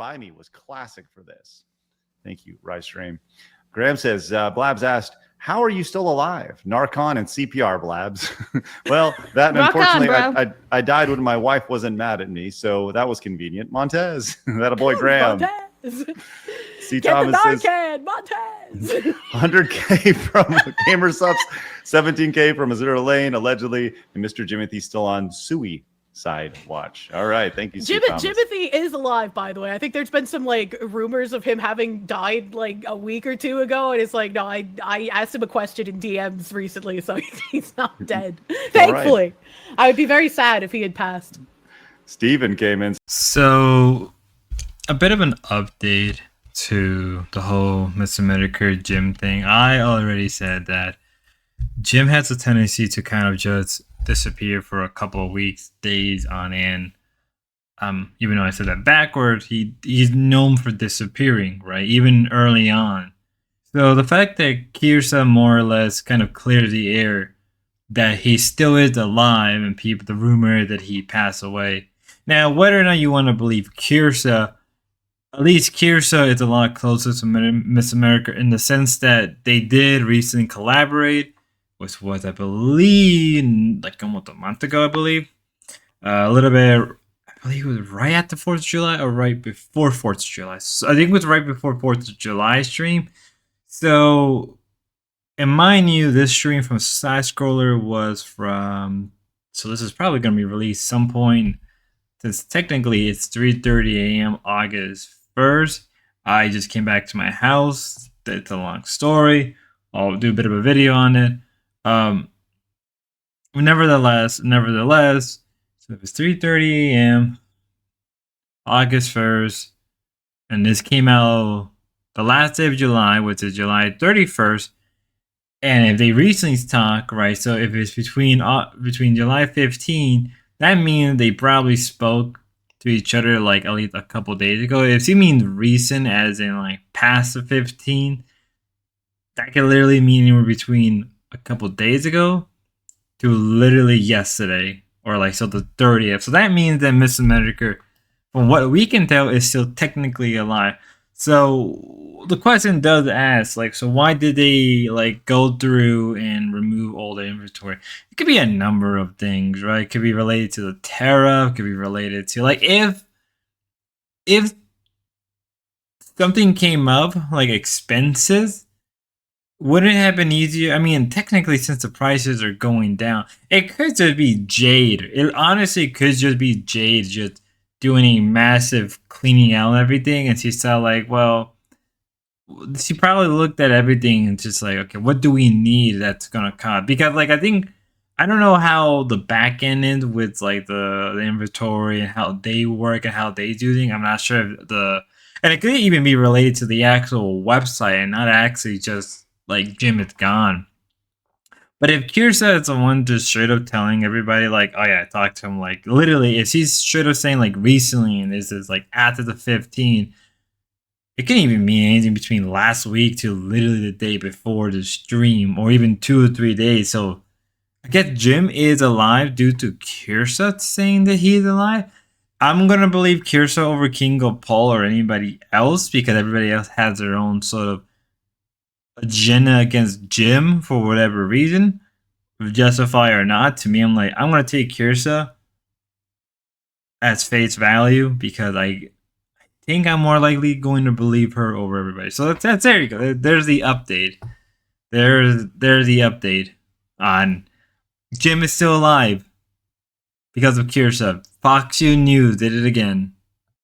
by Me was classic for this. Thank you, Rice Stream. Graham says, Blabs asked, how are you still alive? Narcon and CPR, Blabs. Well, that unfortunately, I died when my wife wasn't mad at me, so that was convenient. Montez, that a boy, Graham. Montez. C. Thomas says, Montez. 100K from Gamersubs, 17K from Azure Lane, allegedly, and Mr. Jimothy still on Sui side watch. All right, thank you, C. Thomas. Jimothy is alive, by the way. I think there's been some like rumors of him having died like a week or two ago, and it's like, no, I asked him a question in DMs recently, so he's not dead. Thankfully. Right. I would be very sad if he had passed. Steven came in. So, a bit of an update to the whole Mr. Medicare Jim thing. I already said that Jim has a tendency to kind of just disappear for a couple of weeks, days on end. Even though I said that backwards, he's known for disappearing, right? Even early on. So the fact that Kirsche more or less kind of cleared the air that he still is alive, and people, the rumor that he passed away. Now, whether or not you want to believe Kirsche, at least Kirsche is a lot closer to Miss America in the sense that they did recently collaborate, which was, I believe, like almost a month ago, I believe. A little bit, I believe it was right after 4th of July or right before 4th of July. So I think it was right before 4th of July stream. So, and mind you, this stream from Sidescroller was from, so this is probably going to be released some point, since technically it's 3:30 a.m. August 1st. I just came back to my house. It's a long story. I'll do a bit of a video on it. Nevertheless, so it was 3:30 a.m. August 1st, and this came out the last day of July, which is July 31st. And if they recently talk, right, so if it's between July 15, that means they probably spoke to each other like at least a couple days ago. If you mean recent as in like past the 15, that could literally mean anywhere between a couple days ago to literally yesterday, or like so the 30th. So that means that Mr. Medicare, from what we can tell, is still technically alive. So the question does ask, like, so why did they like go through and remove all the inventory? It could be a number of things, right? It could be related to the tariff, it could be related to like if something came up like expenses, wouldn't it have been easier? I mean, technically, since the prices are going down, it could just be Jade. It honestly could just be Jade just doing a massive cleaning out and everything. And she said, like, well, she probably looked at everything and just like, okay, what do we need that's going to cost? Because, like, I don't know how the back end is with, like, the inventory and how they work and how they do things. I'm not sure if and it could even be related to the actual website and not actually just like Jim is gone. But if Kirsche is the one just straight up telling everybody like, oh yeah, I talked to him, like literally if she's straight up saying like recently and this is like after the 15, it can even mean anything between last week to literally the day before the stream, or even 2 or 3 days. So I guess Jim is alive due to Kirsche saying that he's alive. I'm gonna believe Kirsche over King of Paul or anybody else, because everybody else has their own sort of agenda against Jim for whatever reason, justify or not. To me, I'm gonna take Kirsche as face value, because I think I'm more likely going to believe her over everybody. So that's there you go. There's the update. There's the update on Jim is still alive because of Kirsche. Foxu News did it again.